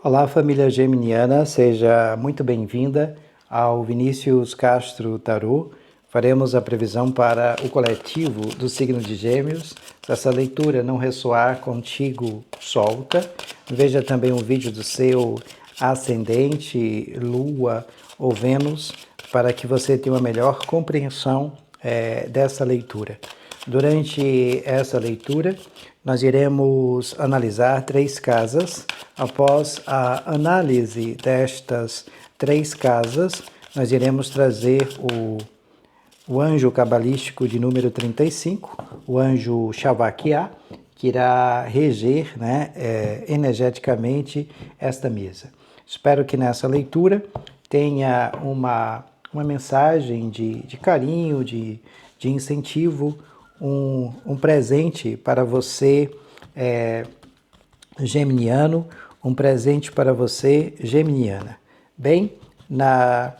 Olá, família geminiana, seja muito bem-vinda ao Vinícius Castro Tarô. Faremos a previsão para o coletivo do signo de Gêmeos. Se essa leitura não ressoar contigo, solta. Veja também um vídeo do seu ascendente, Lua ou Vênus, para que você tenha uma melhor compreensão dessa leitura. Durante essa leitura, nós iremos analisar 3 casas. Após a análise destas 3 casas, nós iremos trazer o anjo cabalístico de número 35, o anjo Shavakia, que irá reger energeticamente esta mesa. Espero que nessa leitura tenha uma mensagem de carinho, de incentivo, um presente para você, geminiano, um presente para você, geminiana. Bem, na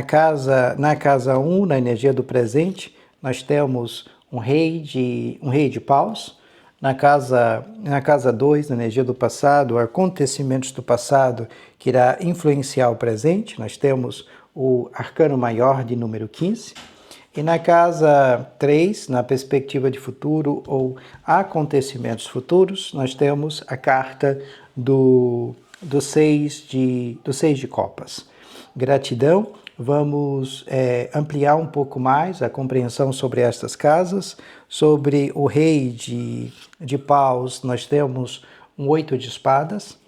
casa 1, na energia do presente, nós temos um rei de paus. Na casa 2, na energia do passado, acontecimentos do passado que irá influenciar o presente, nós temos o arcano maior de número 15. E na casa 3, na perspectiva de futuro ou acontecimentos futuros, nós temos a carta do 6 de copas. Gratidão. Vamos ampliar um pouco mais a compreensão sobre estas casas. Sobre o rei de paus, nós temos um 8 de espadas.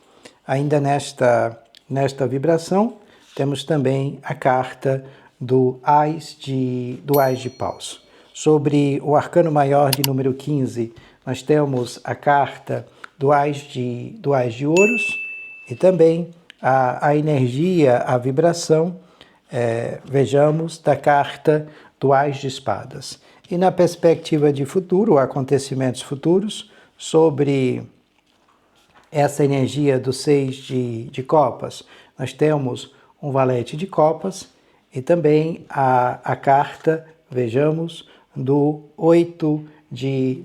Ainda nesta vibração, temos também a carta do Ás de paus. Sobre o arcano maior de número 15, nós temos a carta do Ás de ouros e também a energia, a vibração, vejamos, da carta do Ás de espadas. E na perspectiva de futuro, acontecimentos futuros, sobre essa energia do 6 de copas, nós temos um valete de copas e também a carta, vejamos, do 8 de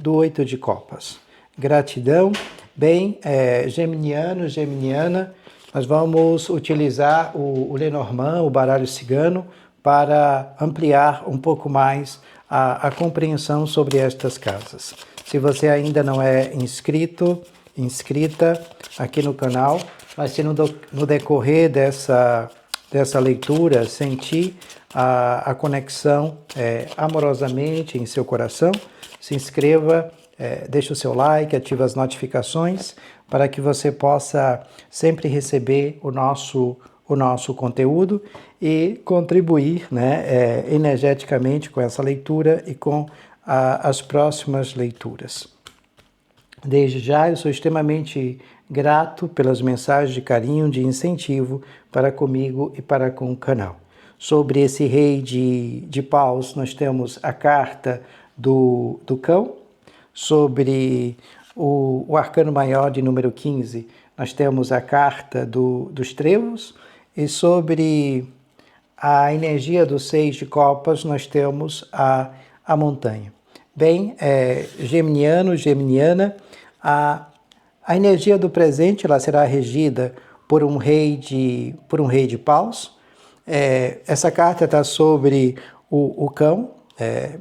copas. Gratidão. Bem, geminiano, geminiana, nós vamos utilizar o Lenormand, o baralho cigano, para ampliar um pouco mais a compreensão sobre estas casas. Se você ainda não é inscrita aqui no canal, mas se no decorrer dessa leitura sentir a conexão amorosamente em seu coração, se inscreva, deixe o seu like, ative as notificações para que você possa sempre receber o nosso conteúdo e contribuir energeticamente com essa leitura e com as próximas leituras. Desde já, eu sou extremamente grato pelas mensagens de carinho, de incentivo para comigo e para com o canal. Sobre esse rei de paus, nós temos a carta do cão. Sobre o arcano maior de número 15, nós temos a carta dos trevos. E sobre a energia do 6 de copas, nós temos a montanha. Bem, geminiano, geminiana, a energia do presente ela será regida por um rei de paus. Essa carta está sobre o cão.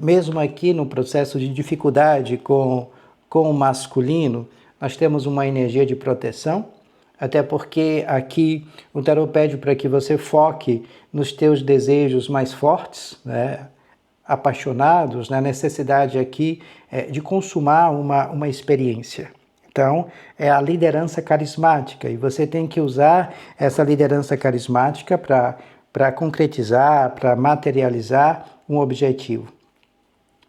Mesmo aqui no processo de dificuldade com o masculino, nós temos uma energia de proteção, até porque aqui o tarot pede para que você foque nos teus desejos mais fortes, apaixonados, na necessidade aqui de consumar uma experiência. Então, é a liderança carismática, e você tem que usar essa liderança carismática para concretizar, para materializar um objetivo.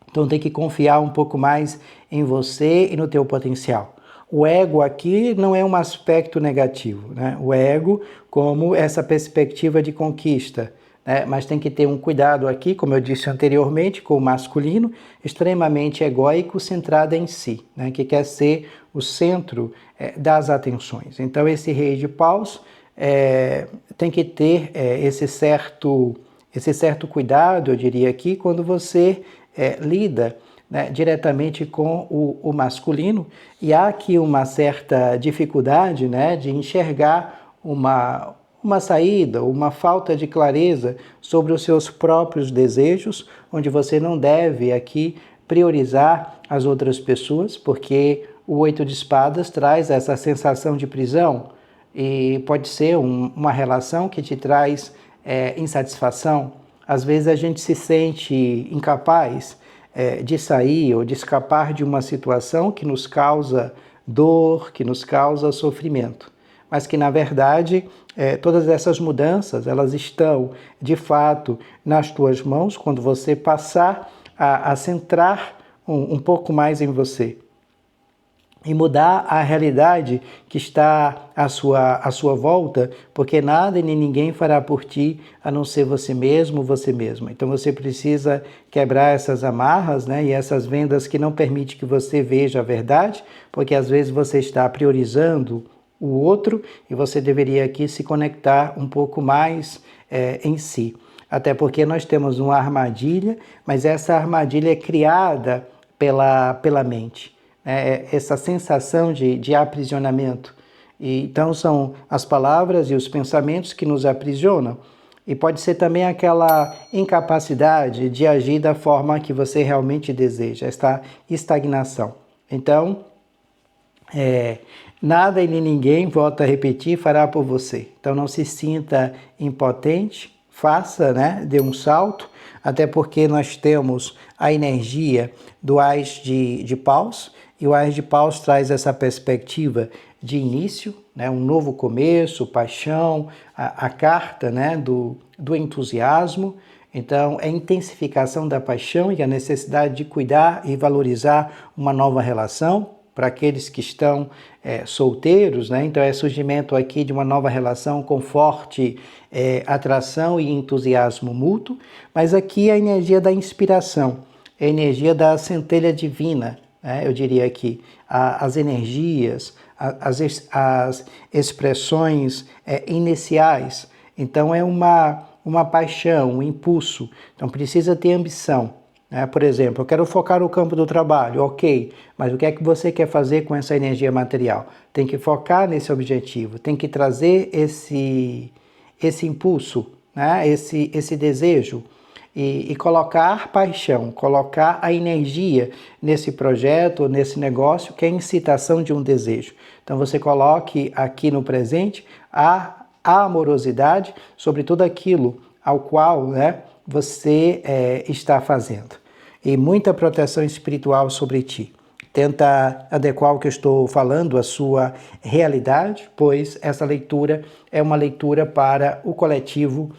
Então tem que confiar um pouco mais em você e no teu potencial. O ego aqui não é um aspecto negativo, né? O ego como essa perspectiva de conquista, né? Mas tem que ter um cuidado aqui, como eu disse anteriormente, com o masculino, extremamente egóico, centrado em si, né? Que quer ser o centro das atenções. Então esse rei de paus tem que ter esse certo cuidado, eu diria aqui, quando você lida diretamente com o masculino, e há aqui uma certa dificuldade de enxergar uma saída, uma falta de clareza sobre os seus próprios desejos, onde você não deve aqui priorizar as outras pessoas, porque o 8 de espadas traz essa sensação de prisão e pode ser uma relação que te traz insatisfação. Às vezes a gente se sente incapaz de sair ou de escapar de uma situação que nos causa dor, que nos causa sofrimento, mas que na verdade todas essas mudanças elas estão de fato nas tuas mãos quando você passar a centrar um pouco mais em você e mudar a realidade que está à sua volta, porque nada e nem ninguém fará por ti a não ser você mesmo, você mesma. Então você precisa quebrar essas amarras, né, e essas vendas que não permitem que você veja a verdade, porque às vezes você está priorizando o outro e você deveria aqui se conectar um pouco mais em si. Até porque nós temos uma armadilha, mas essa armadilha é criada pela mente. Essa sensação de aprisionamento. E, então são as palavras e os pensamentos que nos aprisionam. E pode ser também aquela incapacidade de agir da forma que você realmente deseja, esta estagnação. Então, nada e nem ninguém, volto a repetir, fará por você. Então não se sinta impotente, faça, dê um salto, até porque nós temos a energia do Ás de Paus, e o Ás de Paus traz essa perspectiva de início, um novo começo, paixão, a carta do entusiasmo. Então, é a intensificação da paixão e a necessidade de cuidar e valorizar uma nova relação para aqueles que estão solteiros, então é surgimento aqui de uma nova relação com forte atração e entusiasmo mútuo, mas aqui a energia da inspiração, a energia da centelha divina, eu diria aqui, as energias, as expressões iniciais. Então é uma paixão, um impulso, então precisa ter ambição. Por exemplo, eu quero focar no campo do trabalho, ok, mas o que é que você quer fazer com essa energia material? Tem que focar nesse objetivo, tem que trazer esse impulso, esse desejo e colocar paixão, colocar a energia nesse projeto, nesse negócio, que é a incitação de um desejo. Então você coloque aqui no presente a amorosidade sobre tudo aquilo ao qual você está fazendo. E muita proteção espiritual sobre ti. Tenta adequar o que eu estou falando à sua realidade, pois essa leitura é uma leitura para o coletivo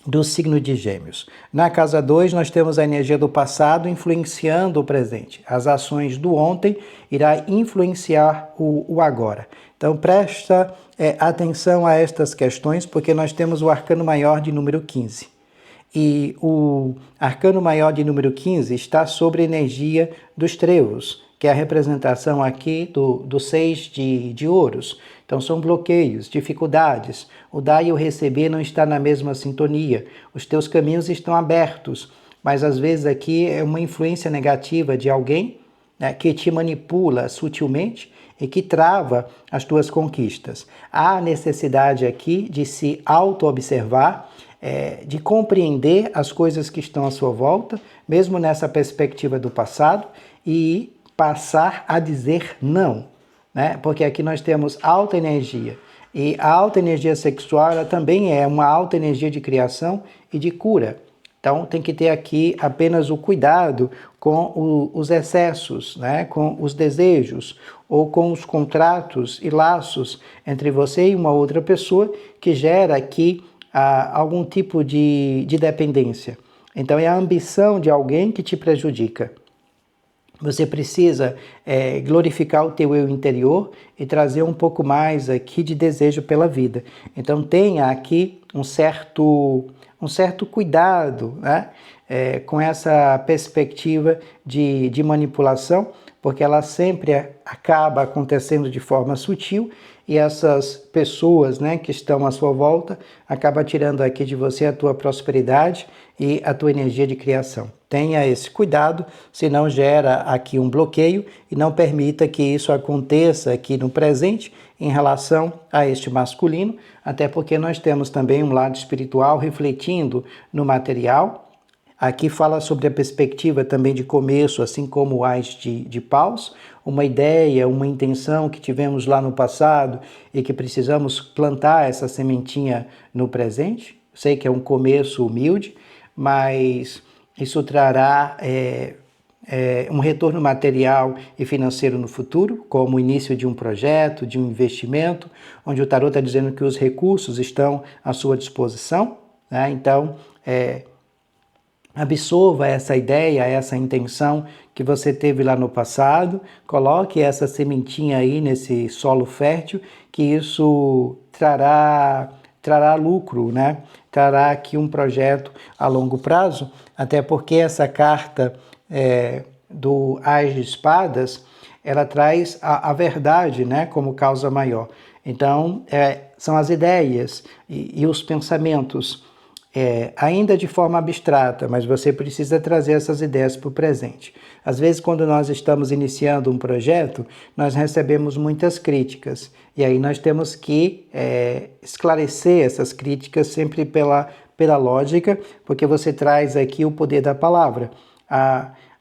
do signo de Gêmeos. Na casa 2, nós temos a energia do passado influenciando o presente. As ações do ontem irá influenciar o agora. Então, presta atenção a estas questões, porque nós temos o arcano maior de número 15. E o arcano maior de número 15 está sobre a energia dos trevos, que é a representação aqui do 6 de ouros. Então são bloqueios, dificuldades. O dar e o receber não está na mesma sintonia. Os teus caminhos estão abertos, mas às vezes aqui é uma influência negativa de alguém que te manipula sutilmente e que trava as tuas conquistas. Há necessidade aqui de se auto-observar, de compreender as coisas que estão à sua volta, mesmo nessa perspectiva do passado, e passar a dizer não, porque aqui nós temos alta energia, e a alta energia sexual ela também é uma alta energia de criação e de cura. Então tem que ter aqui apenas o cuidado com os excessos, com os desejos ou com os contratos e laços entre você e uma outra pessoa que gera aqui algum tipo de dependência. Então é a ambição de alguém que te prejudica. Você precisa glorificar o teu eu interior e trazer um pouco mais aqui de desejo pela vida. Então tenha aqui um certo cuidado com essa perspectiva de manipulação, porque ela sempre acaba acontecendo de forma sutil e essas pessoas, né, que estão à sua volta acabam tirando aqui de você a tua prosperidade e a tua energia de criação. Tenha esse cuidado, senão gera aqui um bloqueio e não permita que isso aconteça aqui no presente em relação a este masculino, até porque nós temos também um lado espiritual refletindo no material. Aqui fala sobre a perspectiva também de começo, assim como o Ás de Paus, uma ideia, uma intenção que tivemos lá no passado e que precisamos plantar essa sementinha no presente. Sei que é um começo humilde, mas isso trará um retorno material e financeiro no futuro, como o início de um projeto, de um investimento, onde o tarot está dizendo que os recursos estão à sua disposição, né? Então, absorva essa ideia, essa intenção que você teve lá no passado, coloque essa sementinha aí nesse solo fértil, que isso trará lucro, né? Trará aqui um projeto a longo prazo, até porque essa carta do Ás de Espadas, ela traz a verdade, né, como causa maior. Então, são as ideias e os pensamentos, ainda de forma abstrata, mas você precisa trazer essas ideias para o presente. Às vezes, quando nós estamos iniciando um projeto, nós recebemos muitas críticas, e aí nós temos que esclarecer essas críticas sempre pela lógica, porque você traz aqui o poder da palavra,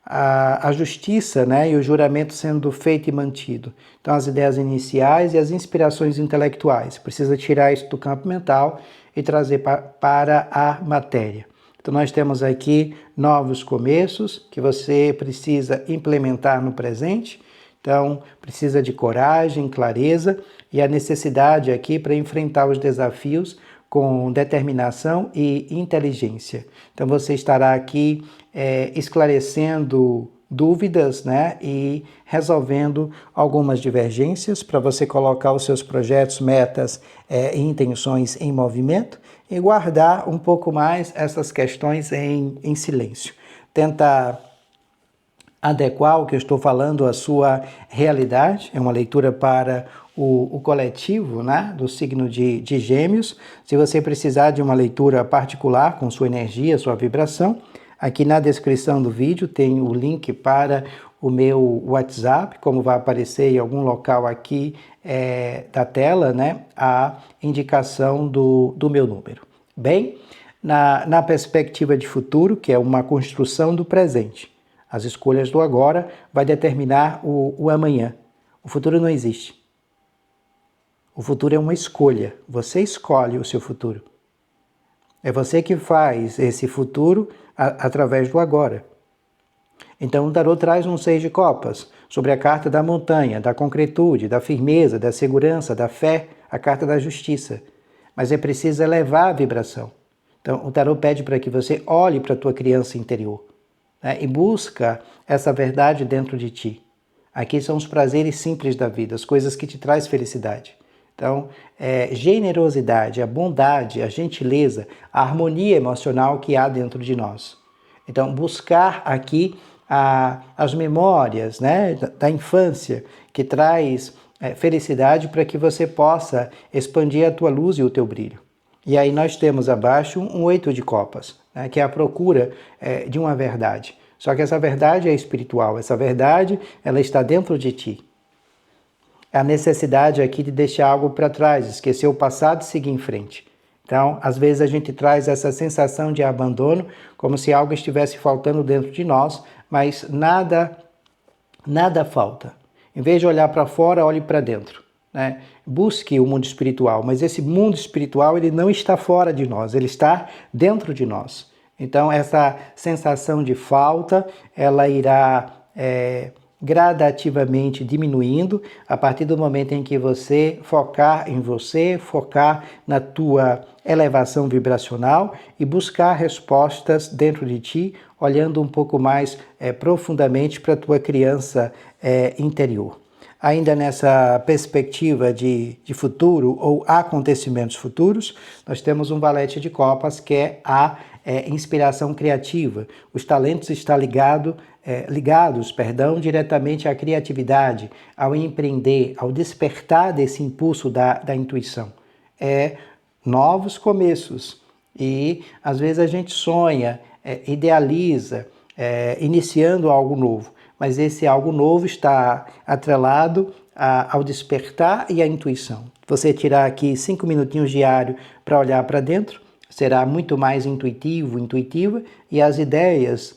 a justiça, né, e o juramento sendo feito e mantido. Então, as ideias iniciais e as inspirações intelectuais. Precisa tirar isso do campo mental e trazer para a matéria. Então, nós temos aqui novos começos que você precisa implementar no presente. Então, precisa de coragem, clareza e a necessidade aqui para enfrentar os desafios com determinação e inteligência. Então, você estará aqui esclarecendo dúvidas, né, e resolvendo algumas divergências para você colocar os seus projetos, metas e intenções em movimento e guardar um pouco mais essas questões em silêncio. Tenta adequar o que eu estou falando à sua realidade. É uma leitura para o coletivo, né, do signo de Gêmeos. Se você precisar de uma leitura particular com sua energia, sua vibração, aqui na descrição do vídeo tem o link para o meu WhatsApp, como vai aparecer em algum local aqui da tela, né, a indicação do meu número. Bem, na perspectiva de futuro, que é uma construção do presente, as escolhas do agora vai determinar o amanhã. O futuro não existe. O futuro é uma escolha. Você escolhe o seu futuro. É você que faz esse futuro através do agora. Então o tarot traz um 6 de copas sobre a carta da montanha, da concretude, da firmeza, da segurança, da fé, a carta da justiça. Mas é preciso elevar a vibração. Então o tarot pede para que você olhe para a tua criança interior, né, e busca essa verdade dentro de ti. Aqui são os prazeres simples da vida, as coisas que te trazem felicidade. Então, generosidade, a bondade, a gentileza, a harmonia emocional que há dentro de nós. Então, buscar aqui as memórias, né, da infância, que traz felicidade para que você possa expandir a tua luz e o teu brilho. E aí nós temos abaixo um 8 de copas, né, que é a procura de uma verdade. Só que essa verdade é espiritual, essa verdade ela está dentro de ti. A necessidade aqui de deixar algo para trás, esquecer o passado e seguir em frente. Então, às vezes a gente traz essa sensação de abandono, como se algo estivesse faltando dentro de nós, mas nada falta. Em vez de olhar para fora, olhe para dentro, né? Busque o mundo espiritual, mas esse mundo espiritual ele não está fora de nós, ele está dentro de nós. Então, essa sensação de falta, ela irá gradativamente diminuindo a partir do momento em que você focar em você, focar na tua elevação vibracional e buscar respostas dentro de ti, olhando um pouco mais profundamente para a tua criança interior. Ainda nessa perspectiva de futuro ou acontecimentos futuros, nós temos um valete de copas que é a inspiração criativa. Os talentos estão ligados ligados, diretamente à criatividade, ao empreender, ao despertar desse impulso da intuição. Novos começos. E às vezes a gente sonha, idealiza, iniciando algo novo, mas esse algo novo está atrelado ao despertar e à intuição. Você tirar aqui 5 minutinhos diários para olhar para dentro, será muito mais intuitivo, intuitiva, e as ideias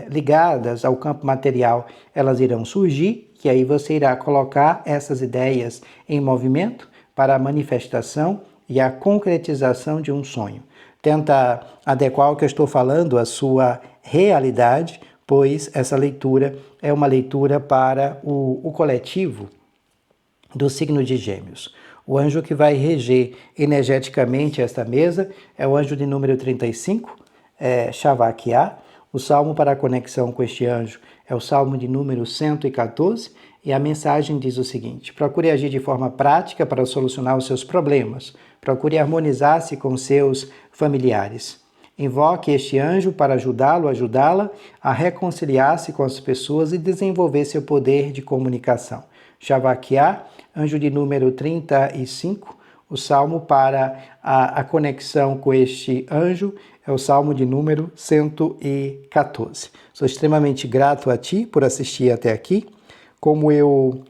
ligadas ao campo material, elas irão surgir, e aí você irá colocar essas ideias em movimento para a manifestação e a concretização de um sonho. Tenta adequar o que eu estou falando à sua realidade, pois essa leitura é uma leitura para o coletivo do signo de Gêmeos. O anjo que vai reger energeticamente esta mesa é o anjo de número 35, Shavakia. O salmo para a conexão com este anjo é o salmo de número 114, e a mensagem diz o seguinte: procure agir de forma prática para solucionar os seus problemas. Procure harmonizar-se com seus familiares. Invoque este anjo para ajudá-la a reconciliar-se com as pessoas e desenvolver seu poder de comunicação. Shavakia, anjo de número 35, o salmo para a conexão com este anjo é o salmo de número 114. Sou extremamente grato a ti por assistir até aqui. Como eu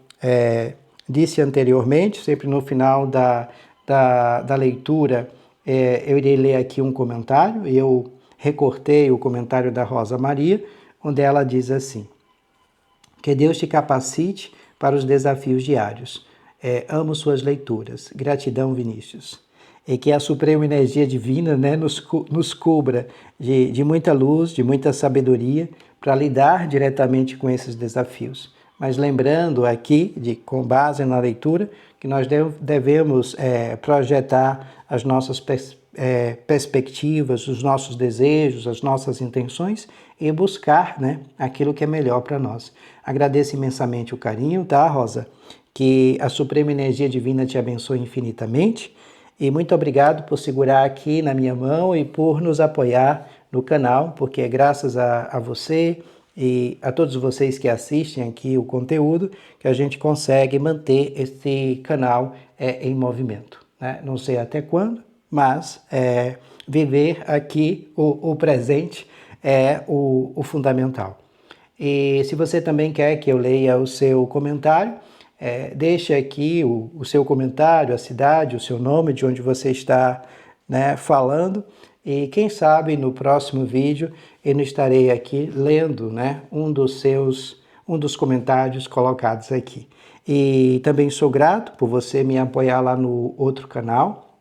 disse anteriormente, sempre no final da leitura, eu irei ler aqui um comentário. Eu recortei o comentário da Rosa Maria, onde ela diz assim: que Deus te capacite para os desafios diários. Amo suas leituras. Gratidão, Vinícius. E que a suprema energia divina, nos cubra de muita luz, de muita sabedoria, para lidar diretamente com esses desafios. Mas lembrando aqui, com base na leitura, que nós devemos projetar as nossas perspectivas, os nossos desejos, as nossas intenções e buscar aquilo que é melhor para nós. Agradeço imensamente o carinho, tá, Rosa? Que a suprema energia divina te abençoe infinitamente. E muito obrigado por segurar aqui na minha mão e por nos apoiar no canal, porque é graças a você e a todos vocês que assistem aqui o conteúdo que a gente consegue manter esse canal em movimento. Não sei até quando, mas viver aqui o presente é o fundamental. E se você também quer que eu leia o seu comentário, deixe aqui o seu comentário, a cidade, o seu nome, de onde você está falando, e quem sabe no próximo vídeo eu não estarei aqui lendo um dos comentários colocados aqui. E também sou grato por você me apoiar lá no outro canal,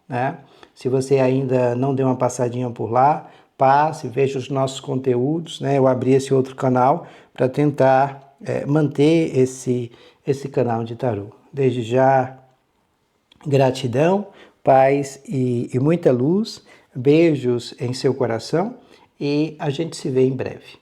Se você ainda não deu uma passadinha por lá, passe, veja os nossos conteúdos, Eu abri esse outro canal para tentar manter esse canal de tarô. Desde já, gratidão, paz e muita luz, beijos em seu coração, e a gente se vê em breve.